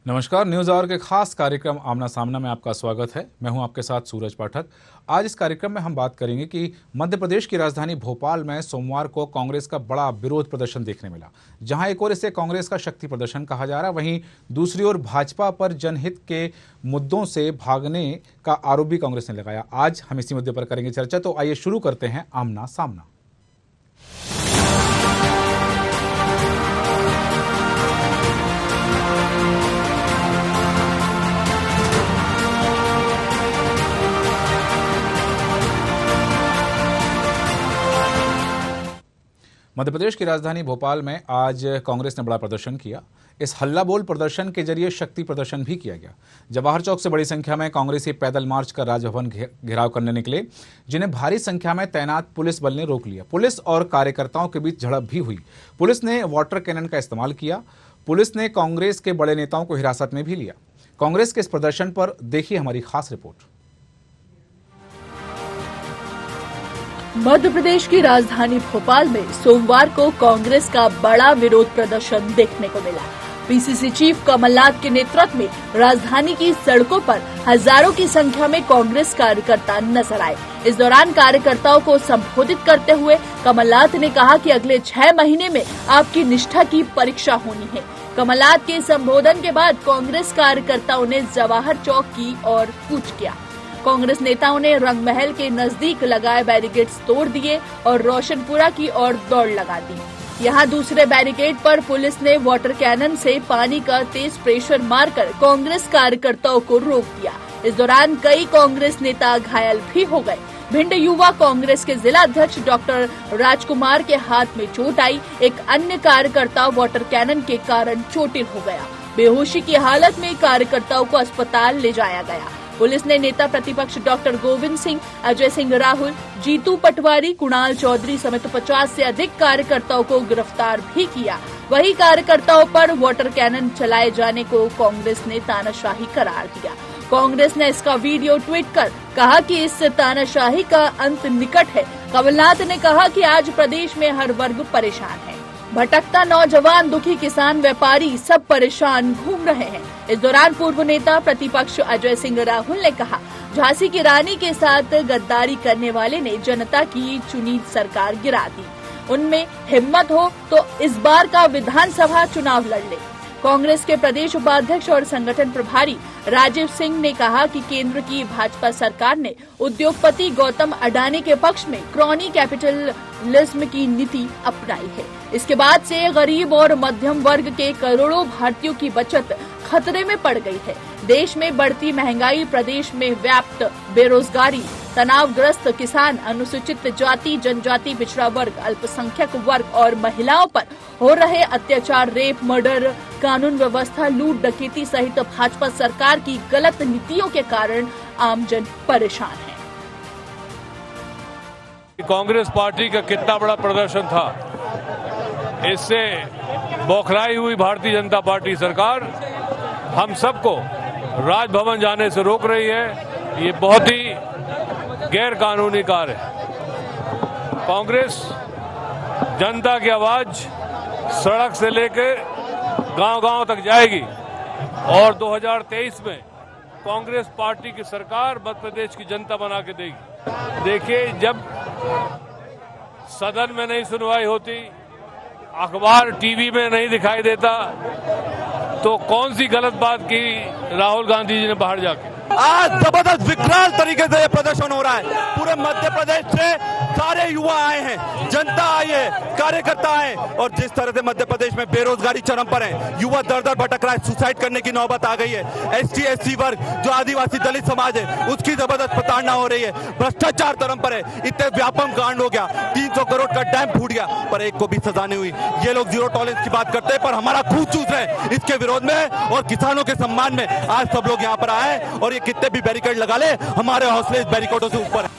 नमस्कार, news our के खास कार्यक्रम आमना सामना में आपका स्वागत है। मैं हूं आपके साथ सूरज पाठक। आज इस कार्यक्रम में हम बात करेंगे कि मध्य प्रदेश की राजधानी भोपाल में सोमवार को कांग्रेस का बड़ा विरोध प्रदर्शन देखने मिला। जहां एक ओर इसे कांग्रेस का शक्ति प्रदर्शन कहा जा रहा है, वहीं दूसरी ओर भाजपा पर जनहित के मुद्दों से भागने का आरोप भी कांग्रेस ने लगाया। आज हम इसी मुद्दे पर करेंगे चर्चा, तो आइए शुरू करते हैं आमना सामना। मध्य प्रदेश की राजधानी भोपाल में आज कांग्रेस ने बड़ा प्रदर्शन किया। इस हल्ला बोल प्रदर्शन के जरिए शक्ति प्रदर्शन भी किया गया। जवाहर चौक से बड़ी संख्या में कांग्रेसी पैदल मार्च कर राजभवन घेराव करने निकले, जिन्हें भारी संख्या में तैनात पुलिस बल ने रोक लिया। पुलिस और कार्यकर्ताओं के बीच झड़प भी हुई। पुलिस ने वाटर कैनन का इस्तेमाल किया। पुलिस ने कांग्रेस के बड़े नेताओं को हिरासत में भी लिया। कांग्रेस के इस प्रदर्शन पर देखिए हमारी खास रिपोर्ट। मध्य प्रदेश की राजधानी भोपाल में सोमवार को कांग्रेस का बड़ा विरोध प्रदर्शन देखने को मिला। पीसीसी चीफ कमलनाथ के नेतृत्व में राजधानी की सड़कों पर हजारों की संख्या में कांग्रेस कार्यकर्ता नजर आए। इस दौरान कार्यकर्ताओं को संबोधित करते हुए कमलनाथ ने कहा कि अगले 6 महीने में आपकी निष्ठा की परीक्षा होनी है। कमलनाथ के संबोधन के बाद कांग्रेस कार्यकर्ताओं ने जवाहर चौक की ओर कूच किया। कांग्रेस नेताओं ने रंगमहल के नजदीक लगाए बैरिकेड्स तोड़ दिए और रोशनपुरा की ओर दौड़ लगा दी। यहां दूसरे बैरिकेड पर पुलिस ने वाटर कैनन से पानी का तेज प्रेशर मारकर कांग्रेस कार्यकर्ताओं को रोक दिया। इस दौरान कई कांग्रेस नेता घायल भी हो गए। भिंड युवा कांग्रेस के जिला अध्यक्ष डॉक्टर राजकुमार के हाथ में चोट आई। एक अन्य कार्यकर्ता वाटर कैनन के कारण चोटिल हो गया। बेहोशी की हालत में कार्यकर्ताओं को अस्पताल ले जाया गया। पुलिस ने नेता प्रतिपक्ष डॉक्टर गोविंद सिंह, अजय सिंह राहुल, जीतू पटवारी, कुणाल चौधरी समेत 50 से अधिक कार्यकर्ताओं को गिरफ्तार भी किया। वही कार्यकर्ताओं पर वाटर कैनन चलाए जाने को कांग्रेस ने तानाशाही करार दिया। कांग्रेस ने इसका वीडियो ट्वीट कर कहा कि इस तानाशाही का अंत निकट है। कमलनाथ ने कहा कि आज प्रदेश में हर वर्ग परेशान है। भटकता नौजवान, दुखी किसान, व्यापारी सब परेशान घूम रहे हैं। इस दौरान पूर्व नेता प्रतिपक्ष अजय सिंह राहुल ने कहा, झांसी की रानी के साथ गद्दारी करने वाले ने जनता की चुनी सरकार गिरा दी। उनमें हिम्मत हो तो इस बार का विधानसभा चुनाव लड़ ले। कांग्रेस के प्रदेश उपाध्यक्ष और संगठन प्रभारी राजीव सिंह ने कहा कि केंद्र की भाजपा सरकार ने उद्योगपति गौतम अडानी के पक्ष में क्रॉनी कैपिटलिज्म की नीति अपनाई है। इसके बाद से गरीब और मध्यम वर्ग के करोड़ों भारतीयों की बचत खतरे में पड़ गई है। देश में बढ़ती महंगाई, प्रदेश में व्याप्त बेरोजगारी, तनावग्रस्त किसान, अनुसूचित जाति, जनजाति, पिछड़ा वर्ग, अल्पसंख्यक वर्ग और महिलाओं पर हो रहे अत्याचार, रेप, मर्डर, कानून व्यवस्था, लूट, डकैती सहित भाजपा सरकार की गलत नीतियों के कारण आमजन परेशान है। कांग्रेस पार्टी का कितना बड़ा प्रदर्शन था, इससे बौखलाई हुई भारतीय जनता पार्टी सरकार हम सबको राजभवन जाने से रोक रही है। ये बहुत ही गैर कानूनी कार्य है। कांग्रेस जनता की आवाज सड़क से लेकर गांव-गांव तक जाएगी और 2023 में कांग्रेस पार्टी की सरकार मध्य प्रदेश की जनता बना के देगी। देखिए, जब सदन में नहीं सुनवाई होती, अखबार टीवी में नहीं दिखाई देता, तो कौन सी गलत बात की राहुल गांधी जी ने बाहर जाके। आज जबरदस्त विकराल तरीके से ये प्रदर्शन हो रहा है। पूरे मध्य प्रदेश से सारे युवा आए हैं, जनता आई है, कार्यकर्ता आए, और जिस तरह से मध्य प्रदेश में बेरोजगारी चरम पर है, युवा दर दर भटक रहा है, सुसाइड करने की नौबत आ गई है। एसटी एससी वर्ग, जो आदिवासी दलित समाज है, उसकी जबरदस्त प्रताड़ना हो रही है। भ्रष्टाचार चरम पर है। इतने व्यापक कांड हो गया, 300 करोड़ का डैम फूट गया, पर एक को भी सजा नहीं हुई। ये लोग जीरो टॉलरेंस की बात करते हैं, पर हमारा खून चूस रहे हैं इसके विरोध में और किसानों के सम्मान में। आज सब लोग यहाँ पर आए और ये कितने भी बैरिकेड लगा ले, हमारे हौसले इस बैरिकेडों से ऊपर है।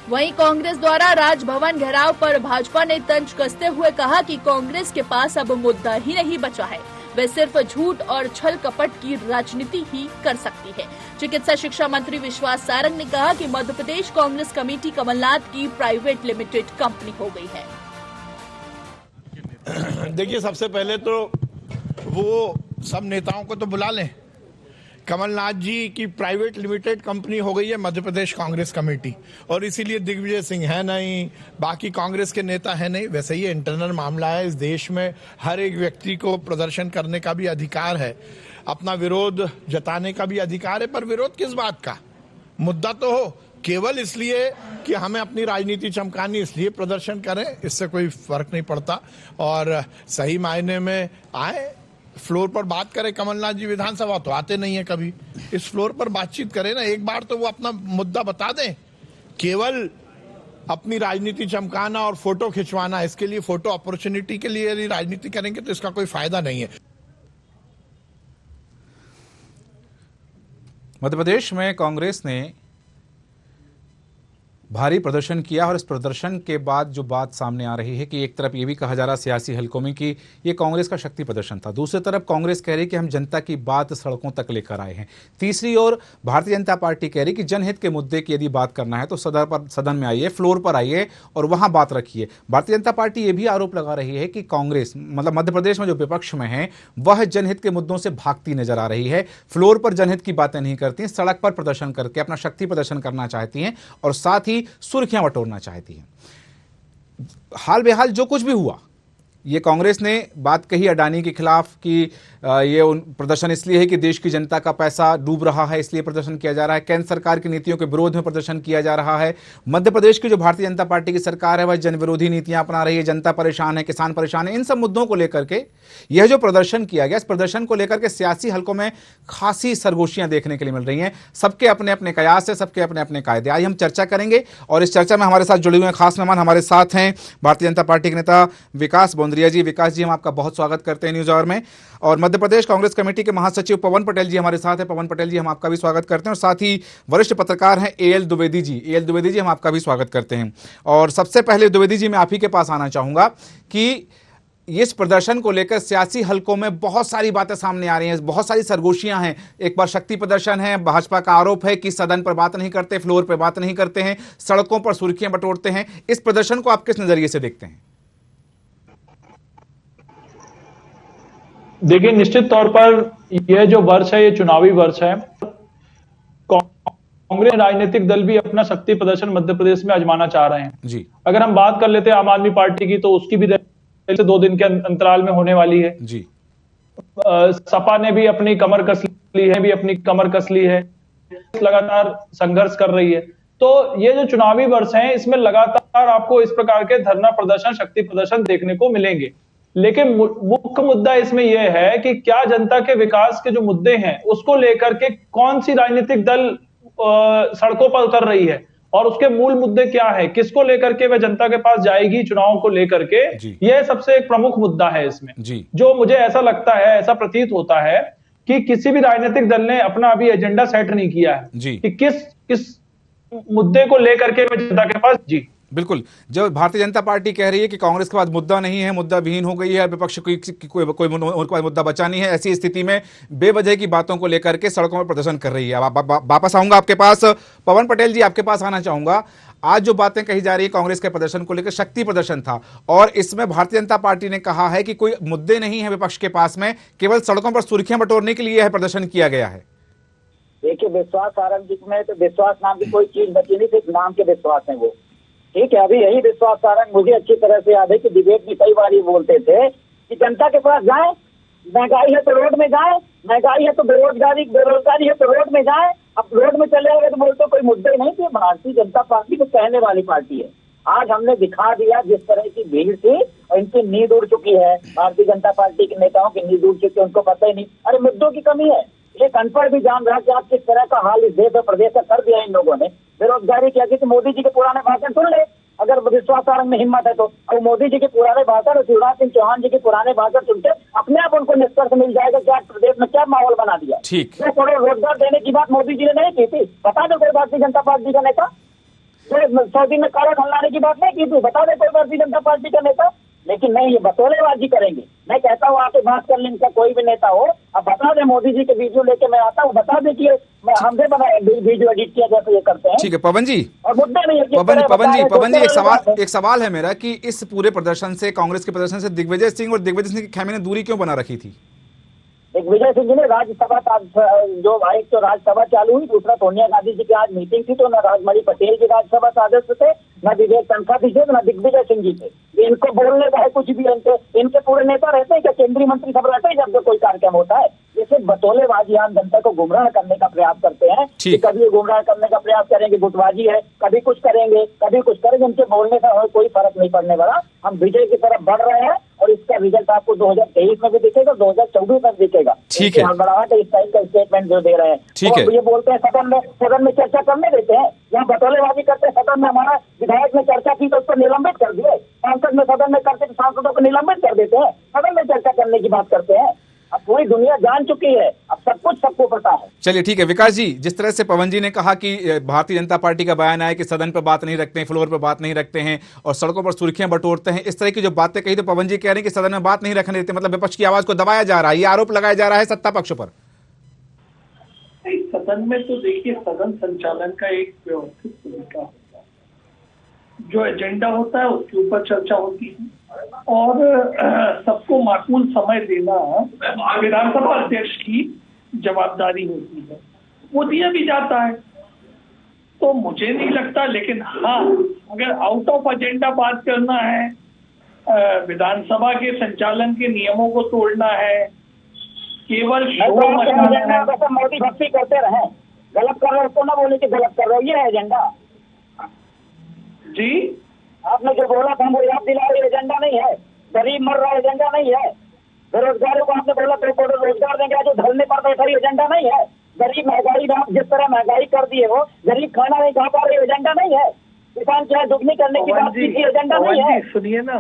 वहीं कांग्रेस द्वारा राजभवन घेराव पर भाजपा ने तंज कसते हुए कहा कि कांग्रेस के पास अब मुद्दा ही नहीं बचा है, वे सिर्फ झूठ और छल कपट की राजनीति ही कर सकती है। चिकित्सा शिक्षा मंत्री विश्वास सारंग ने कहा कि मध्य प्रदेश कांग्रेस कमेटी कमलनाथ की प्राइवेट लिमिटेड कंपनी हो गई है। देखिए, सबसे पहले तो वो सब नेताओं को तो बुला लें। कमलनाथ जी की प्राइवेट लिमिटेड कंपनी हो गई है मध्य प्रदेश कांग्रेस कमेटी, और इसीलिए दिग्विजय सिंह है नहीं, बाकी कांग्रेस के नेता है नहीं। वैसे ही इंटरनल मामला है इस देश में, हर एक व्यक्ति को प्रदर्शन करने का भी अधिकार है, अपना विरोध जताने का भी अधिकार है, पर विरोध किस बात का? मुद्दा तो हो, केवल इसलिए कि हमें अपनी राजनीति चमकानी इसलिए प्रदर्शन करें, इससे कोई फर्क नहीं पड़ता। और सही मायने में आए, फ्लोर पर बात करें। कमलनाथ जी विधानसभा तो आते नहीं है कभी, इस फ्लोर पर बातचीत करें ना, एक बार तो वो अपना मुद्दा बता दें। केवल अपनी राजनीति चमकाना और फोटो खिंचवाना, इसके लिए फोटो अपॉर्चुनिटी के लिए यदि राजनीति करेंगे तो इसका कोई फायदा नहीं है। मध्य प्रदेश में कांग्रेस ने भारी प्रदर्शन किया और इस प्रदर्शन के बाद जो बात सामने आ रही है कि एक तरफ ये भी कहा जा रहा सियासी हलकों में कि ये कांग्रेस का शक्ति प्रदर्शन था, दूसरी तरफ कांग्रेस कह रही कि हम जनता की बात सड़कों तक लेकर आए हैं, तीसरी ओर भारतीय जनता पार्टी कह रही कि जनहित के मुद्दे की यदि बात करना है तो सदन में आइए, फ्लोर पर आइए और वहां बात रखिए। भारतीय जनता पार्टी ये भी आरोप लगा रही है कि कांग्रेस मतलब मध्य प्रदेश में जो विपक्ष में है वह जनहित के मुद्दों से भागती नजर आ रही है, फ्लोर पर जनहित की बातें नहीं करती, सड़क पर प्रदर्शन करके अपना शक्ति प्रदर्शन करना चाहती हैं और साथ ही सुर्खियां बटोरना चाहती हैं। हाल बेहाल जो कुछ भी हुआ, ये कांग्रेस ने बात कही अडानी के खिलाफ कि ये प्रदर्शन इसलिए है कि देश की जनता का पैसा डूब रहा है, इसलिए प्रदर्शन किया जा रहा है। केंद्र सरकार की नीतियों के विरोध में प्रदर्शन किया जा रहा है। मध्य प्रदेश की जो भारतीय जनता पार्टी की सरकार है वह जन विरोधी नीतियां अपना रही है, जनता परेशान है, किसान परेशान है। इन सब मुद्दों को लेकर के यह जो प्रदर्शन किया गया, इस प्रदर्शन को लेकर के सियासी हलकों में खासी सरगोशियां देखने के लिए मिल रही हैं। सबके अपने अपने कयास है, सबके अपने अपने कायदे। आज हम चर्चा करेंगे और इस चर्चा में हमारे साथ जुड़े हुए हैं खास मेहमान हमारे साथ हैं भारतीय जनता पार्टी के नेता विकास बोंद्रिया जी। विकास जी, हम आपका बहुत स्वागत करते हैं न्यूज आवर में। और मध्य प्रदेश कांग्रेस कमेटी के महासचिव पवन पटेल जी हमारे साथ हैं। पवन पटेल जी, हम आपका भी स्वागत करते हैं। और साथ ही वरिष्ठ पत्रकार हैं एएल द्विवेदी जी। एएल द्विवेदी जी, हम आपका भी स्वागत करते हैं। और सबसे पहले द्विवेदी जी, मैं आप ही के पास आना चाहूंगा कि इस प्रदर्शन को लेकर सियासी हलकों में बहुत सारी बातें सामने आ रही हैं, बहुत सारी सरगोशियां हैं। एक बार शक्ति प्रदर्शन है, भाजपा का आरोप है कि सदन पर बात नहीं करते, फ्लोर पर बात नहीं करते हैं, सड़कों पर सुर्खियां बटोरते हैं। इस प्रदर्शन को आप किस नजरिए से देखते हैं? देखिए, निश्चित तौर पर यह जो वर्ष है ये चुनावी वर्ष है। कांग्रेस राजनीतिक दल भी अपना शक्ति प्रदर्शन मध्य प्रदेश में आजमाना चाह रहे हैं जी। अगर हम बात कर लेते हैं आम आदमी पार्टी की, तो उसकी भी रैली 2 दिन के अंतराल में होने वाली है जी। सपा ने भी अपनी कमर कस ली है, लगातार संघर्ष कर रही है। तो ये जो चुनावी वर्ष है इसमें लगातार आपको इस प्रकार के धरना प्रदर्शन, शक्ति प्रदर्शन देखने को मिलेंगे। लेकिन मुख्य मुद्दा इसमें यह है कि क्या जनता के विकास के जो मुद्दे हैं उसको लेकर के कौन सी राजनीतिक दल सड़कों पर उतर रही है और उसके मूल मुद्दे क्या है, किसको लेकर के वह जनता के पास जाएगी चुनाव को लेकर के, यह सबसे एक प्रमुख मुद्दा है इसमें जी। जो मुझे ऐसा लगता है, ऐसा प्रतीत होता है कि किसी भी राजनीतिक दल ने अपना अभी एजेंडा सेट नहीं किया है जी। कि किस मुद्दे को लेकर के वह जनता के पास जी। बिल्कुल, जब भारतीय जनता पार्टी कह रही है कि कांग्रेस के पास मुद्दा नहीं है, मुद्दा विहीन हो गई है, विपक्ष कोई मुद्दा बचा नहीं है, ऐसी स्थिति में बेवजह की बातों को लेकर के सड़कों पर प्रदर्शन कर रही है। वापस आऊंगा आपके पास, पवन पटेल जी, आपके पास आना चाहूंगा। आज जो बातें कही जा रही है कांग्रेस के प्रदर्शन को लेकर, शक्ति प्रदर्शन था और इसमें भारतीय जनता पार्टी ने कहा है कि कोई मुद्दे नहीं है विपक्ष के पास में, केवल सड़कों पर सुर्खियां बटोरने के लिए यह प्रदर्शन किया गया है। देखिए, विश्वास सारंग में तो विश्वास नाम की कोई चीज बची नहीं, सिर्फ नाम के विश्वास है वो। ठीक है, अभी यही विश्वास सारंग मुझे अच्छी तरह से याद है कि डिबेट में कई बार ये बोलते थे कि जनता के पास जाएं, महंगाई है तो रोड में जाएं, महंगाई है तो बेरोजगारी है तो रोड में जाएं। अब रोड में चले गए तो बोलते कोई मुद्दे नहीं थे। भारतीय जनता पार्टी को कहने वाली पार्टी है। आज हमने दिखा दिया जिस तरह की भीड़ थी और इनकी नींद उड़ चुकी है। भारतीय जनता पार्टी के नेताओं की नींद उड़ चुकी है, उनको पता ही नहीं। अरे मुद्दों की कमी है, एक अनपढ़ भी जान रहा कि आज किस तरह का हाल इस देश और प्रदेश का कर दिया इन लोगों ने। बेरोजगारी क्या कि मोदी जी के पुराने भाषण सुन ले, अगर विश्वास सारंग में हिम्मत है तो। और मोदी जी के पुराने भाषण और शिवराज सिंह चौहान जी के पुराने भाषण सुनते अपने आप उनको निष्कर्ष मिल जाएगा कि आज प्रदेश में क्या माहौल बना दिया। 2 करोड़ रोजगार देने की बात मोदी जी ने नहीं की थी, बता दो कोई भारतीय जनता पार्टी का नेता। 100 दिन में काला धन लाने की बात नहीं की थी, बता दे कोई भारतीय जनता पार्टी का नेता। लेकिन नहीं, ये बतौलेबाजी करेंगे। मैं कहता हूँ आके बात कर लें, इनका कोई भी नेता हो, अब बता दे मोदी जी के वीडियो लेके मैं आता हूँ, बता दे कि हमसे बनाए वीडियो एडिट किया जैसे ये करते हैं। ठीक है पवन जी, और मुद्दा नहीं है। पवन जी, एक सवाल है मेरा कि इस पूरे प्रदर्शन से, कांग्रेस के प्रदर्शन से दिग्विजय सिंह और दिग्विजय सिंह की खेमे ने दूरी क्यों बना रखी थी? दिग्विजय सिंह जी ने राज्यसभा जो एक तो राज्यसभा चालू हुई, दूसरा सोनिया गांधी जी की आज मीटिंग थी, तो न राजमणि पटेल जी राज्यसभा सदस्य थे, न विवेक तनखा जी थे, न दिग्विजय सिंह जी थे। इनको बोलने का है कुछ भी, इनके पूरे नेता रहते हैं क्या? केंद्रीय मंत्री सब रहते हैं जब कोई कार्यक्रम होता है? जैसे बतौलेबाजी आम जनता को गुमराह करने का प्रयास करते हैं कि कभी गुमराह करने का प्रयास करेंगे, गुटबाजी है, कभी कुछ करेंगे, कभी कुछ करेंगे। इनके बोलने का कोई फर्क नहीं पड़ने वाला। हम विजय की तरफ बढ़ रहे हैं और इसका रिजल्ट आपको 2023 में भी दिखेगा, 2024 में दिखेगा। ठीक है, हड़बड़ाहट इस टाइप का स्टेटमेंट जो दे रहे हैं, ठीक है। ये बोलते हैं सदन में चर्चा करने देते हैं, यहाँ बतौलेबाजी करते हैं। सदन में हमारा विधायक ने चर्चा की तो उसको निलंबित कर दिए, सांसद में सदन में करते सांसदों को निलंबित कर देते हैं, सदन में चर्चा करने की बात करते हैं। अब पूरी दुनिया जान चुकी है, अब सब कुछ सबको पता है। चलिए ठीक है विकास जी, जिस तरह से पवन जी ने कहा कि भारतीय जनता पार्टी का बयान आया कि सदन पर बात नहीं रखते हैं, फ्लोर पर बात नहीं रखते हैं और सड़कों पर सुर्खियां बटोरते हैं, इस तरह की जो बातें कही, तो पवन जी कह रहे हैं कि सदन में बात नहीं रखने देते, मतलब विपक्ष की आवाज को दबाया जा रहा है, ये आरोप लगाया जा रहा है सत्ता पक्ष पर। सदन में तो देखिए, सदन संचालन का एक व्यवस्थित तरीका होता है, जो एजेंडा होता है उसके ऊपर चर्चा होती है और सबको माकूल समय देना विधानसभा अध्यक्ष की जवाबदारी होती है, वो दिया भी जाता है। तो मुझे नहीं लगता, लेकिन हाँ, अगर आउट ऑफ एजेंडा बात करना है, विधानसभा के संचालन के नियमों को तोड़ना है, केवल मोदी भक्ति करते रहे, गलत कर रहे हो ना बोले कि गलत कर रहे हो, ये एजेंडा जी आपने जो बोला था वो याद दिला रहे, एजेंडा नहीं है। गरीब मर रहा, एजेंडा नहीं है। बेरोजगारों को आपने बोला तो रोजगार देंगे, जो धरने पर बैठा, एजेंडा नहीं है। गरीब महंगाई, जिस तरह महंगाई कर दिए हो, गरीब खाना नहीं खा पा रहे, एजेंडा नहीं है। किसान चाहे दुगनी करने की बात की, एजेंडा नहीं है। सुनिए ना,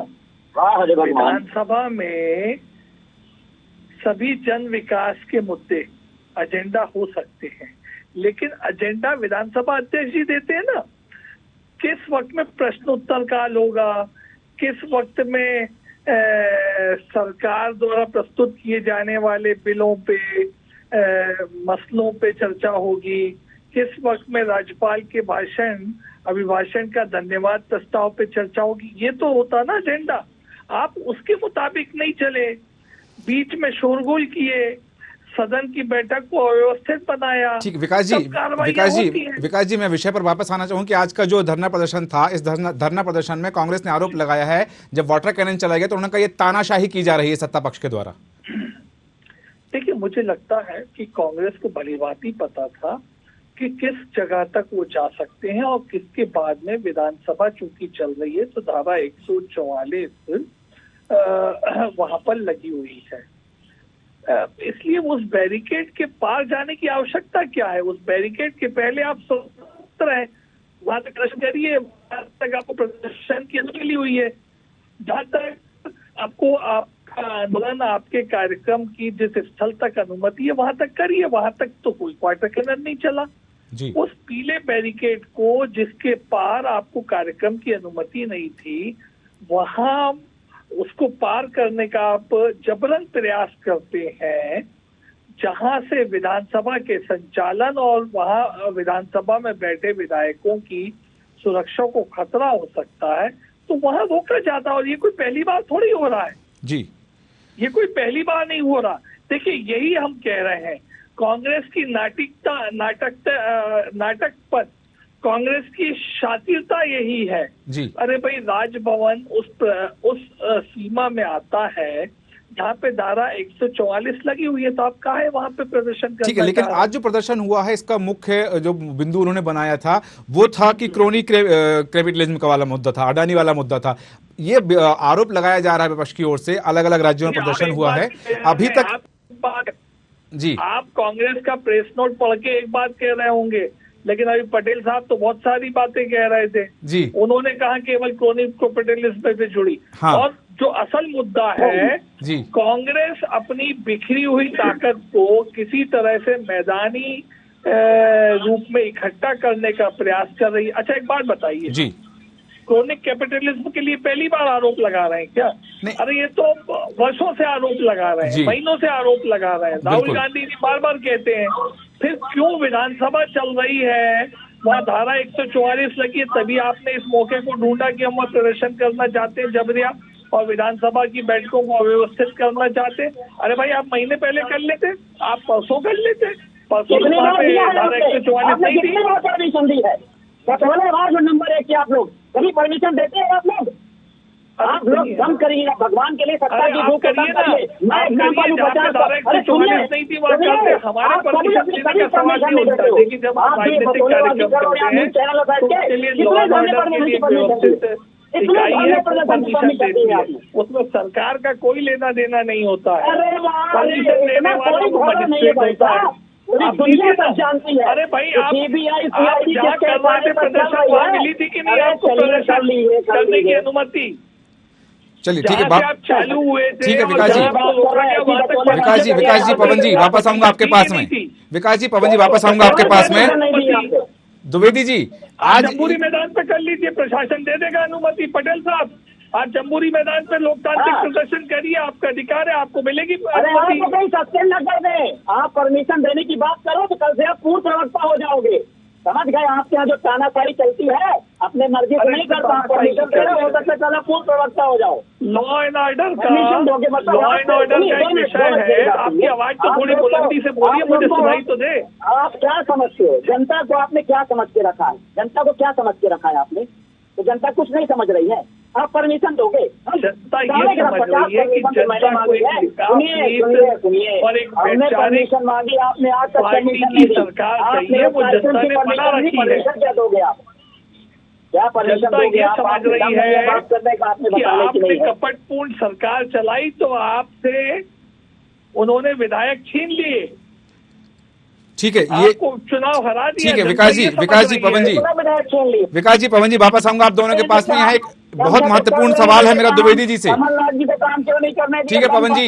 विधानसभा में सभी जन विकास के मुद्दे एजेंडा हो सकते हैं, लेकिन एजेंडा विधानसभा अध्यक्ष जी देते हैं ना। किस वक्त में प्रश्नोत्तर काल होगा, किस वक्त में सरकार द्वारा प्रस्तुत किए जाने वाले बिलों पे, मसलों पे चर्चा होगी, किस वक्त में राज्यपाल के अभिभाषण का धन्यवाद प्रस्ताव पे चर्चा होगी, ये तो होता ना एजेंडा। आप उसके मुताबिक नहीं चले, बीच में शोरगुल किए, सदन की बैठक को अव्यवस्थित बनाया। ठीक, विकास जी मैं विषय पर वापस आना चाहूँ कि आज का जो धरना प्रदर्शन था, इस धरना प्रदर्शन में कांग्रेस ने आरोप लगाया है जब वाटर कैनन चला गया तो उन्होंने कहा ये तानाशाही की जा रही है सत्ता पक्ष के द्वारा। देखिए, मुझे लगता है कि कांग्रेस को भलीभांति पता था कि किस जगह तक वो जा सकते हैं और किसके बाद में विधानसभा चूंकि चल रही है तो धारा 144 वहां पर लगी हुई है, इसलिए उस बैरिकेड के पार जाने की आवश्यकता क्या है? उस बैरिकेड के पहले आप स्वतंत्र हैं, वहां तक प्रदर्शन करिए, वहां तक आपको प्रदर्शन की अनुमति मिली हुई है। जहां तक आपको आपका आंदोलन, आपके कार्यक्रम की जिस स्थल तक अनुमति है वहां तक करिए, वहां तक तो कोई वाटर कैनन नहीं चला जी। उस पीले बैरिकेड को जिसके पार आपको कार्यक्रम की अनुमति नहीं थी, वहां उसको पार करने का आप जबरन प्रयास करते हैं, जहां से विधानसभा के संचालन और वहां विधानसभा में बैठे विधायकों की सुरक्षा को खतरा हो सकता है, तो वहां रोका जाता है। और ये कोई पहली बार थोड़ी हो रहा है जी, ये कोई पहली बार नहीं हो रहा। देखिए, यही हम कह रहे हैं, कांग्रेस की नाटक पर कांग्रेस की शातिरता यही है जी। अरे भाई, राजभवन उस सीमा में आता है जहाँ पे धारा 144 लगी हुई है, तो आप कहा है वहां पे प्रदर्शन करना। ठीक है, लेकिन आज जो प्रदर्शन हुआ है इसका मुख्य जो बिंदु उन्होंने बनाया था वो था कि क्रोनी कैपिटलिज्म का वाला मुद्दा था, अडानी वाला मुद्दा था। ये आरोप लगाया जा रहा है विपक्ष की ओर से, अलग अलग राज्यों में प्रदर्शन हुआ है अभी तक जी। आप कांग्रेस का प्रेस नोट पढ़ के एक बात कह रहे होंगे, लेकिन अभी पटेल साहब तो बहुत सारी बातें कह रहे थे जी। उन्होंने कहा केवल क्रोनी कैपिटलिज्म से जुड़ी। हाँ। और जो असल मुद्दा है जी, कांग्रेस अपनी बिखरी हुई ताकत को किसी तरह से मैदानी रूप में इकट्ठा करने का प्रयास कर रही है। अच्छा, एक बात बताइए जी, क्रोनिक कैपिटलिज्म के लिए पहली बार आरोप लगा रहे हैं क्या? अरे ये तो वर्षों से आरोप लगा रहे हैं, महीनों से आरोप लगा रहे हैं। राहुल गांधी जी बार बार कहते हैं, फिर क्यों विधानसभा चल रही है, वहाँ धारा 144 लगी है, तभी आपने इस मौके को ढूंढा कि हम प्रदर्शन करना चाहते हैं जबरिया। और विधानसभा की बैठकों को अव्यवस्थित करना चाहते। अरे भाई आप महीने पहले कर लेते, आप परसों कर लेते, परसों वहाँ पे धारा 144 नहीं थी। परमिशन दी है जो नंबर 1 की आप लोग कभी परमिशन देते हैं आप लोग? आप लोग कम करिए भगवान के लिए, सत्ता की भूख कम करिए। मैं एग्जाम्पल 50 नहीं थी वहाँ करते, हमारे परमिशन देने का सवाल नहीं होता। लेकिन जब आप राजनीतिक कार्यक्रम करते हैं तो उसके लिए लॉ एंड ऑर्डर के लिए व्यवस्थित इकाई है, परमिशन देती है, उसमें सरकार का कोई लेना देना नहीं होता है। परमिशन देने वाला वो मजिस्ट्रेट होता है। अरे भाई आप जहाँ कर रहे थे प्रदर्शन वहाँ मिली थी कि नहीं आपको प्रदर्शन करने की अनुमति? चलिए ठीक है, आप चालू हुए थे, ठीक है विकास जी, पवन जी वापस आऊंगा आपके पास में। विकास जी, पवन जी वापस आऊंगा आपके पास में। द्विवेदी जी आज जम्बूरी मैदान पे कर लीजिए, प्रशासन दे देगा अनुमति। पटेल साहब आज जम्बूरी मैदान पे लोकतांत्रिक प्रदर्शन करिए, आपका अधिकार है, आपको मिलेगी अनुमति। कहीं सस्पेंड न कर दें, आप परमिशन देने की बात करो तो कल से आप पूर्ण प्रवक्ता हो जाओगे। समझ गए? आपके यहाँ जो तानाशाही चलती है अपने मर्जी से नहीं करता, परमिशन दे रहे हो सकता है कल आप पूर्ण प्रवक्ता हो जाओ। लॉ एंड ऑर्डर का एक विषय है, आपकी आवाज तो थोड़ी बुलंदी से बोलिए, मुझे सुनाई तो दे। आप क्या समझते हो? जनता को आपने क्या समझ के रखा है? जनता को क्या समझ के रखा है आपने? तो जनता कुछ नहीं समझ रही है, आप परमिशन दोगे? जनता ये समझ रही है कि जनता को एक परमिशन मांगी, आपने आज तक परमिशन की सरकार चाहिए, वो जनता ने बना रखी है। क्या दोगे आप? क्या परमिशन दोगे? आप समझ रही है कि आपने कपटपूर्ण सरकार चलाई तो आपसे उन्होंने विधायक छीन लिए। ठीक है, ये चुनाव हरा दिया। ठीक है विकास जी, पवन जी, पवन जी वापस आऊंगा आप दोनों के पास में। यहाँ एक बहुत महत्वपूर्ण सवाल है मेरा द्विवेदी जी से। कमलनाथ जी को काम क्यों नहीं करने? ठीक है पवन जी,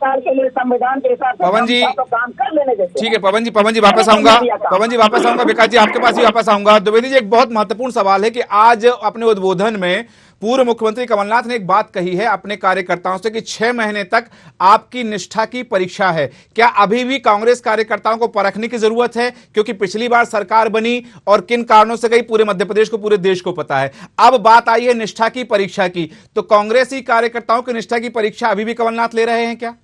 के लिए संविधान के हिसाब से पवन जी तो काम कर लेने देते। ठीक है पवन जी वापस आऊंगा। विकास जी आपके पास ही वापस आऊंगा। द्विवेदी जी, एक बहुत महत्वपूर्ण सवाल है कि आज अपने उद्बोधन में पूर्व मुख्यमंत्री कमलनाथ ने एक बात कही है अपने कार्यकर्ताओं से कि 6 महीने तक आपकी निष्ठा की परीक्षा है। क्या अभी भी कांग्रेस कार्यकर्ताओं को परखने की जरूरत है? क्योंकि पिछली बार सरकार बनी और किन कारणों से गई पूरे मध्य प्रदेश को, पूरे देश को पता है। अब बात आई है निष्ठा की परीक्षा की, तो कांग्रेसी कार्यकर्ताओं की निष्ठा की परीक्षा अभी भी कमलनाथ ले रहे हैं क्या?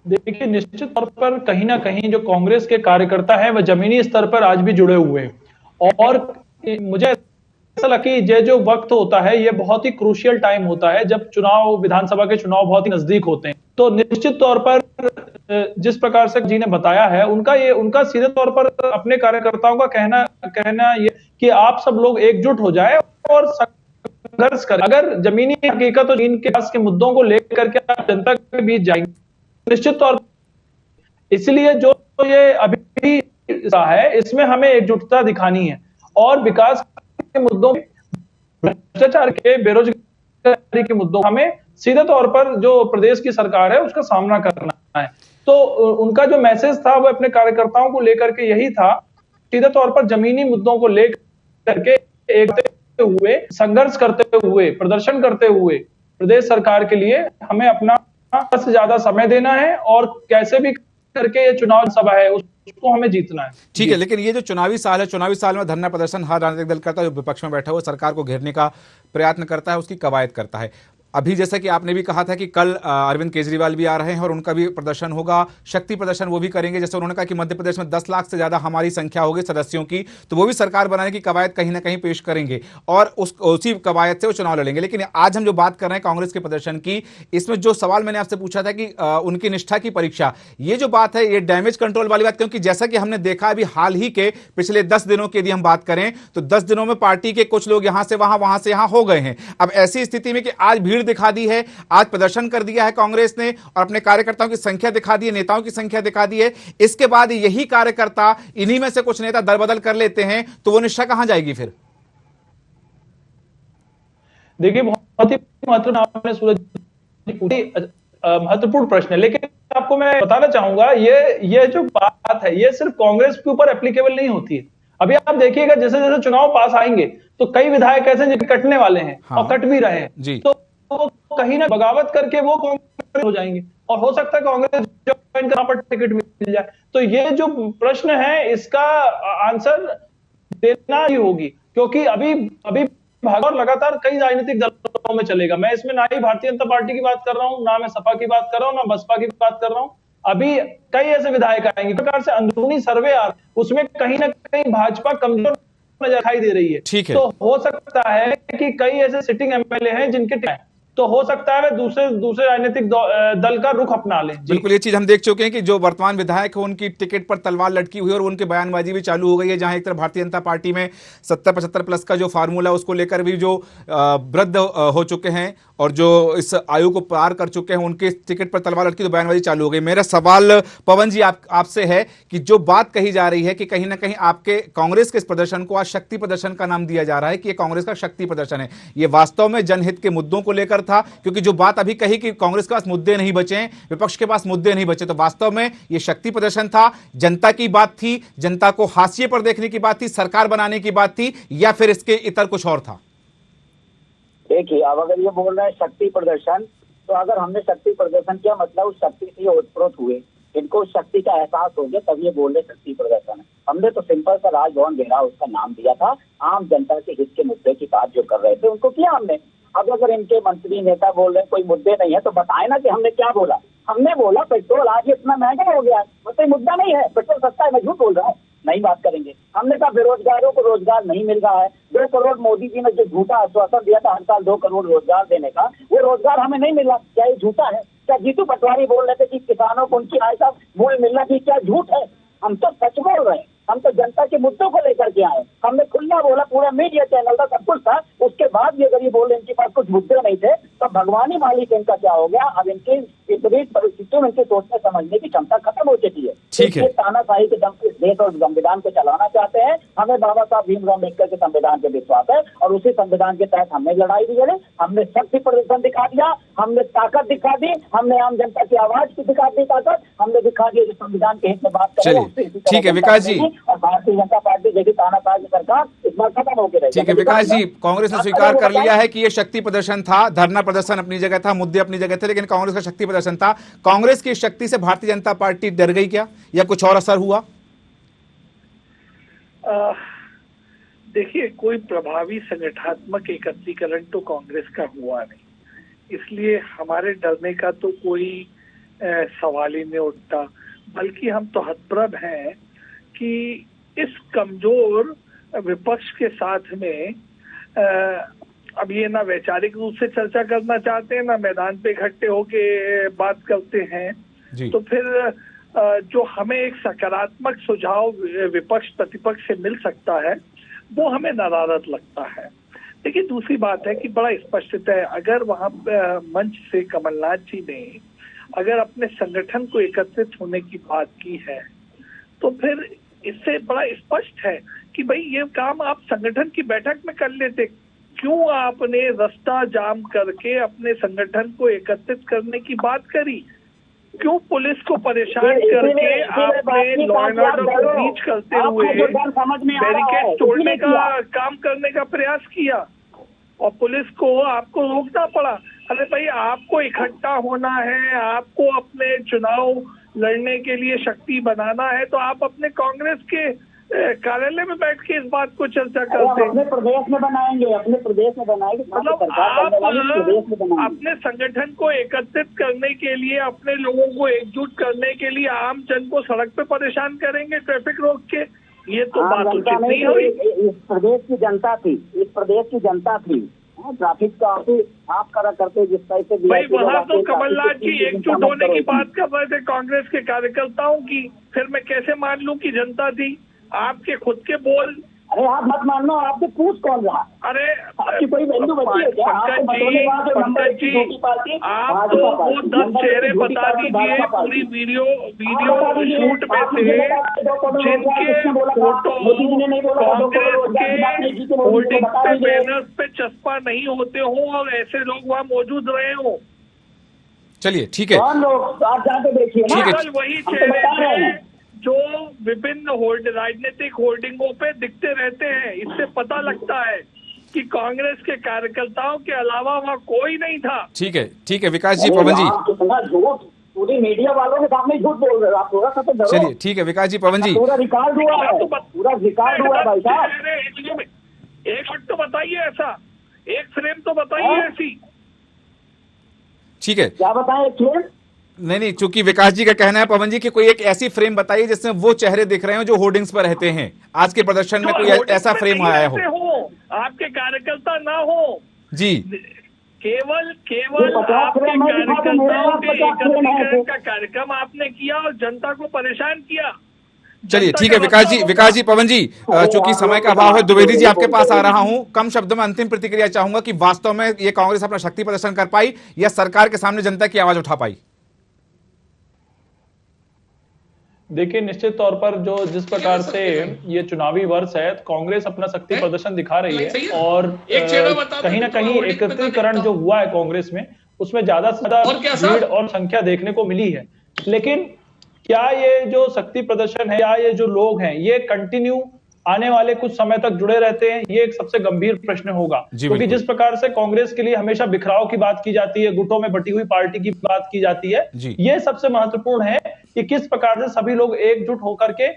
देखिए, निश्चित तौर पर कहीं ना कहीं जो कांग्रेस के कार्यकर्ता हैं वह जमीनी स्तर पर आज भी जुड़े हुए हैं। और मुझे ऐसा लगा कि ये जो वक्त होता है ये बहुत ही क्रूशियल टाइम होता है जब चुनाव, विधानसभा के चुनाव बहुत ही नजदीक होते हैं। तो निश्चित तौर पर जिस प्रकार से जी ने बताया है, उनका सीधे तौर पर अपने कार्यकर्ताओं का कहना ये कि आप सब लोग एकजुट हो जाए और संघर्ष करें। अगर जमीनी हकीकत और इनके पास के मुद्दों को लेकर के आप जनता के बीच जाएंगे, निश्चित तौर पर इसलिए जो ये अभी है इसमें हमें एकजुटता दिखानी है और विकास के मुद्दों, भ्रष्टाचार के, बेरोजगारी के मुद्दों हमें सीधे तौर पर जो प्रदेश की सरकार है उसका सामना करना है। तो उनका जो मैसेज था वो अपने कार्यकर्ताओं को लेकर के यही था, सीधे तौर पर जमीनी मुद्दों को लेकर के एक हुए, संघर्ष करते हुए, प्रदर्शन करते हुए प्रदेश सरकार के लिए हमें अपना से ज्यादा समय देना है और कैसे भी करके ये चुनाव सभा है उसको हमें जीतना है। ठीक है, लेकिन ये जो चुनावी साल है, चुनावी साल में धरना प्रदर्शन हर राजनीतिक दल करता है, जो विपक्ष में बैठा हुआ सरकार को घेरने का प्रयत्न करता है, उसकी कवायद करता है। अभी जैसा कि आपने भी कहा था कि कल अरविंद केजरीवाल भी आ रहे हैं और उनका भी प्रदर्शन होगा, शक्ति प्रदर्शन वो भी करेंगे। जैसे उन्होंने कहा कि मध्य प्रदेश में 10 लाख से ज्यादा हमारी संख्या होगी सदस्यों की, तो वो भी सरकार बनाने की कवायद कहीं ना कहीं पेश करेंगे और उसी कवायद से वो चुनाव लड़ेंगे। लेकिन आज हम जो बात कर रहे हैं कांग्रेस के प्रदर्शन की, इसमें जो सवाल मैंने आपसे पूछा था कि उनकी निष्ठा की परीक्षा, ये जो बात है ये डैमेज कंट्रोल वाली बात, क्योंकि जैसा कि हमने देखा अभी हाल ही के पिछले 10 दिनों की यदि हम बात करें तो 10 दिनों में पार्टी के कुछ लोग यहां से वहां से यहां हो गए हैं। अब ऐसी स्थिति में कि आज भीड़ दिखा दी है, आज प्रदर्शन कर दिया है कांग्रेस ने और अपने कार्यकर्ताओं की संख्या दिखा दी है, नेताओं की संख्या दिखा दी है, इसके बाद यही कार्यकर्ता, इन्हीं में से कुछ नेता दरबदल कर लेते हैं तो वो निष्ठा कहां जाएगी फिर? देखिए, बहुत ही महत्वपूर्ण प्रश्न है, लेकिन आपको मैं बताना चाहूंगा ये जो बात है ये सिर्फ कांग्रेस के ऊपर एप्लीकेबल नहीं होती है। अभी आप देखिएगा जैसे जैसे चुनाव पास आएंगे तो कई विधायक ऐसे जो कटने वाले हैं और कट भी रहे हैं, तो वो कहीं ना बगावत करके वो कांग्रेस हो जाएंगे और हो सकता है कांग्रेस ज्वाइन पर टिकट मिल जाए। तो ये जो प्रश्न है इसका आंसर देना ही होगी, क्योंकि अभी भाग और लगातार कई राजनीतिक दलों में चलेगा। मैं इसमें ना ही भारतीय जनता पार्टी की बात कर रहा हूं, ना मैं सपा की बात कर रहा हूं, ना बसपा की बात कर रहा हूं। अभी कई ऐसे विधायक आएंगे, प्रकार से अंदरूनी सर्वे आ, उसमें कहीं ना कहीं भाजपा कमजोर नजर दिखाई दे रही है। ठीक है, तो हो सकता है कि कई ऐसे सिटिंग एमएलए हैं जिनके तो हो सकता है वे दूसरे राजनीतिक दल का रुख अपना लें। बिल्कुल, ये चीज हम देख चुके हैं कि जो वर्तमान विधायक है उनकी टिकट पर तलवार लटकी हुई है और उनकी बयानबाजी भी चालू हो गई है, जहां एक तरफ भारतीय जनता पार्टी में 70-75 प्लस का जो फार्मूला उसको लेकर भी जो वृद्ध हो चुके हैं और जो इस आयु को पार कर चुके हैं उनके टिकट पर तलवार लटकी तो बयानबाजी चालू हो गई। मेरा सवाल पवन जी आपसे है कि जो बात कही जा रही है कि कहीं ना कहीं आपके कांग्रेस के इस प्रदर्शन को आज शक्ति प्रदर्शन का नाम दिया जा रहा है कि ये कांग्रेस का शक्ति प्रदर्शन है, ये वास्तव में जनहित के मुद्दों को लेकर था? क्योंकि जो बात अभी कही कि कांग्रेस के पास मुद्दे नहीं बचे, विपक्ष के पास मुद्दे नहीं बचे, तो वास्तव में यह शक्ति प्रदर्शन था, जनता की बात थी, जनता को हाशिए पर देखने की बात थी, सरकार बनाने की बात थी, या फिर इसके इतर कुछ और था? देखिए, अब अगर ये बोल रहे हैं शक्ति प्रदर्शन, तो अगर हमने शक्ति प्रदर्शन किया मतलब उस शक्ति से ओतप्रोत हुए, इनको उस शक्ति का एहसास हो गया, तब ये बोल रहे शक्ति प्रदर्शन है। हमने तो सिंपल सा राजभवन घेराव उसका नाम दिया था, आम जनता के हित के मुद्दे की बात जो कर रहे थे उनको किया हमने। अब अगर इनके मंत्री नेता बोल रहे हैं कोई मुद्दे नहीं है तो बताए ना कि हमने क्या बोला। हमने बोला पेट्रोल आज इतना महंगा हो गया है, वो तो मुद्दा नहीं है, पेट्रोल सस्ता है, मैं झूठ बोल रहा हूँ, नहीं बात करेंगे। हमने कहा बेरोजगारों को रोजगार नहीं मिल रहा है, 2 करोड़ मोदी जी ने जो झूठा आश्वासन दिया था हर साल 2 करोड़ रोजगार देने का, वो रोजगार हमें नहीं मिला, क्या ये झूठा है? क्या जीतू पटवारी बोल रहे थे कि किसानों को उनकी आय का मूल्य मिलना चाहिए, क्या झूठ है? हम तो सच बोल रहे हैं, हम तो जनता के मुद्दों को लेकर के आए। हमने खुला बोला, पूरा मीडिया चैनल था, सब कुछ था। उसके बाद भी अगर ये बोल रहे इनके पास कुछ मुद्दे नहीं थे तो भगवानी मालिक इनका क्या हो गया? अब इनकी विपरीत परिस्थितियों में इनके सोचने समझने की क्षमता खत्म हो चुकी है। ठीक है, तानाशाही के दम से देश और संविधान को चलाना चाहते हैं। हमें बाबा साहब भीमराव अम्बेडकर के संविधान पे विश्वास है और उसी संविधान के तहत हमने लड़ाई भी लड़ी, हमने शक्ति प्रदर्शन दिखा दिया, हमने ताकत दिखा दी, हमने आम जनता की आवाज की दिखा दी ताकत, हमने दिखा दिया जो संविधान के हित में बात करें। ठीक है विकास जी, और भारतीय जनता पार्टी जैसी तानाशाही सरकार इस बार खत्म होकर रहेगी। ठीक है विकास जी, कांग्रेस ने स्वीकार कर लिया है कि यह शक्ति प्रदर्शन था, धरना प्रदर्शन अपनी जगह था, मुद्दे अपनी जगह थे, लेकिन कांग्रेस का शक्ति प्रदर्शन था। कांग्रेस की शक्ति से भारतीय जनता पार्टी डर गई क्या, या कुछ और असर हुआ? देखिए, कोई प्रभावी संगठनात्मक एकत्रीकरण तो कांग्रेस का हुआ नहीं, इसलिए हमारे डरने का तो कोई सवाल ही नहीं उठता। बल्कि हम तो हतप्रभ हैं कि इस कमजोर विपक्ष के साथ में अब ये ना वैचारिक रूप से चर्चा करना चाहते हैं, ना मैदान पे इकट्ठे होके बात करते हैं जी। तो फिर जो हमें एक सकारात्मक सुझाव विपक्ष प्रतिपक्ष से मिल सकता है वो हमें नदारद लगता है। लेकिन दूसरी बात है कि बड़ा स्पष्ट है, अगर वहां मंच से कमलनाथ जी ने अगर अपने संगठन को एकत्रित होने की बात की है तो फिर इससे बड़ा स्पष्ट है कि भाई ये काम आप संगठन की बैठक में कर लेते, क्यों आपने रास्ता जाम करके अपने संगठन को एकत्रित करने की बात करी? क्यों पुलिस को परेशान करके आपने लॉ एंड ऑर्डर को ब्रीच करते हुए बैरिकेड तोड़ने का काम करने का प्रयास किया और पुलिस को आपको रोकना पड़ा? अरे भाई, आपको इकट्ठा होना है, आपको अपने चुनाव लड़ने के लिए शक्ति बनाना है, तो आप अपने कांग्रेस के कार्यालय में बैठ के इस बात को चर्चा करते हैं। अपने प्रदेश में बनाएंगे, अपने प्रदेश में बनाएंगे, मतलब आप अपने संगठन को एकत्रित करने के लिए, अपने लोगों को एकजुट करने के लिए आम जन को सड़क पे परेशान करेंगे ट्रैफिक रोक के, ये तो बात उचित नहीं हुई। इस प्रदेश की जनता थी, इस प्रदेश की जनता थी, ट्रैफिक का आप करा करते जिस तरह से भाई वहाँ तो कमलनाथ जी एकजुट होने की बात कर रहे थे कांग्रेस के कार्यकर्ताओं की, फिर मैं कैसे मान लूं कि जनता थी? आपके खुद के बोल। अरे आप मत मान लो, आपके पूछ कौन रहा? अरे आपकी कोई वैल्यू बची है क्या? पंकज जी, आप तो वो 10 चेहरे बता दीजिए पूरी वीडियो शूट में से जिनके फोटो कांग्रेस के होर्डिंग पे, बैनर्स पे चस्पा नहीं होते हों और ऐसे लोग वहाँ मौजूद रहे हों। चलिए ठीक है, आप जाके देखिए, वही चेहरे थे जो विभिन्न राजनीतिक होर्डिंगों पे दिखते रहते हैं। इससे पता लगता है कि कांग्रेस के कार्यकर्ताओं के अलावा वहाँ कोई नहीं था। ठीक है विकास जी, पवन जी पूरी मीडिया वालों के सामने झूठ बोल रहे हो आप, थोड़ा सा तो डरो। चलिए ठीक है विकास जी, पवन जी पूरा रिकॉर्ड हुआ है, पूरा रिकॉर्ड हुआ है भाई साहब। एक मिनट तो बताइए, ऐसा एक फ्रेम तो बताइए ऐसी। ठीक है, क्या बताएं फ्रेम? नहीं, चूंकि विकास जी का कहना है पवन जी कि कोई एक ऐसी फ्रेम बताइए जिसमें वो चेहरे दिख रहे हो जो होर्डिंग्स पर रहते हैं। आज के प्रदर्शन में कोई ऐसा फ्रेम आया हो, आपके कार्यकर्ता ना हो जी, केवल आपके कार्यकर्ताओं के एकत्रीकरण का कार्यक्रम आपने किया और जनता को परेशान किया। चलिए ठीक है विकास जी पवन जी, चूंकि समय का अभाव है, द्विवेदी जी आपके पास आ रहा हूं। कम शब्दों में अंतिम प्रतिक्रिया चाहूंगा कि वास्तव में ये कांग्रेस अपना शक्ति प्रदर्शन कर पाई या सरकार के सामने जनता की आवाज उठा पाई? देखिए, निश्चित तौर पर जिस प्रकार से ये चुनावी वर्ष है, कांग्रेस अपना शक्ति प्रदर्शन दिखा रही है और कहीं ना कहीं एकत्रीकरण जो हुआ है कांग्रेस में, उसमें ज्यादा से ज्यादा भीड़ और संख्या देखने को मिली है। लेकिन क्या ये जो शक्ति प्रदर्शन है या ये जो लोग हैं, ये कंटिन्यू आने वाले कुछ समय तक जुड़े रहते हैं? ये एक सबसे गंभीर प्रश्न होगा, क्योंकि जिस प्रकार से कांग्रेस के लिए हमेशा बिखराव की बात की जाती है, गुटों में बटी हुई पार्टी की बात की जाती है, ये सबसे महत्वपूर्ण है कि किस प्रकार से सभी लोग एकजुट होकर के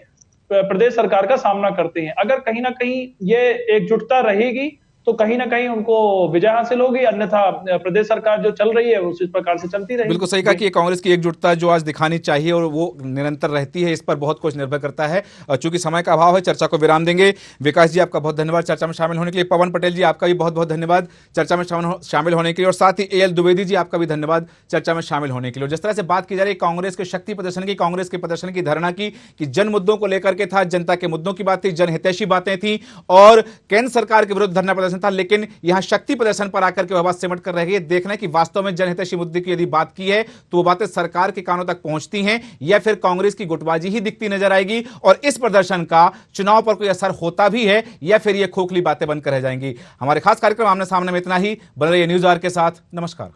प्रदेश सरकार का सामना करते हैं। अगर कहीं ना कहीं ये एकजुटता रहेगी तो कहीं ना कहीं उनको विजय हासिल होगी, अन्यथा प्रदेश सरकार जो चल रही है उसी प्रकार से चलती रहेगी। बिल्कुल सही कहा कि कांग्रेस की एकजुटता जो आज दिखानी चाहिए और वो निरंतर रहती है, इस पर बहुत कुछ निर्भर करता है। चूंकि समय का अभाव है, चर्चा को विराम देंगे। विकास जी आपका बहुत धन्यवाद चर्चा में शामिल होने के लिए। पवन पटेल जी आपका भी बहुत बहुत धन्यवाद चर्चा में शामिल होने के लिए, और साथ ही एएल द्विवेदी जी आपका भी धन्यवाद चर्चा में शामिल होने के लिए। जिस तरह से बात की जा रही है कांग्रेस के शक्ति प्रदर्शन की, कांग्रेस के प्रदर्शन की, धरना की, कि जन मुद्दों को लेकर के था, जनता के मुद्दों की बात थी, जनहितैषी बातें थी और केंद्र सरकार के विरुद्ध धरना प्रदर्शन था, लेकिन यहां शक्ति प्रदर्शन पर आकर के वह बात सिमट कर रह गई। देखना है कि वास्तव में जनहितैषी मुद्दे की यदि बात की है तो वो बातें सरकार के कानों तक पहुंचती हैं या फिर कांग्रेस की गुटबाजी ही दिखती नजर आएगी और इस प्रदर्शन का चुनाव पर कोई असर होता भी है या फिर ये खोखली बातें बनकर रह जाएंगी। हमारे खास कार्यक्रम आमने सामने में इतना ही। बन रही न्यूज़ आवर के साथ। नमस्कार।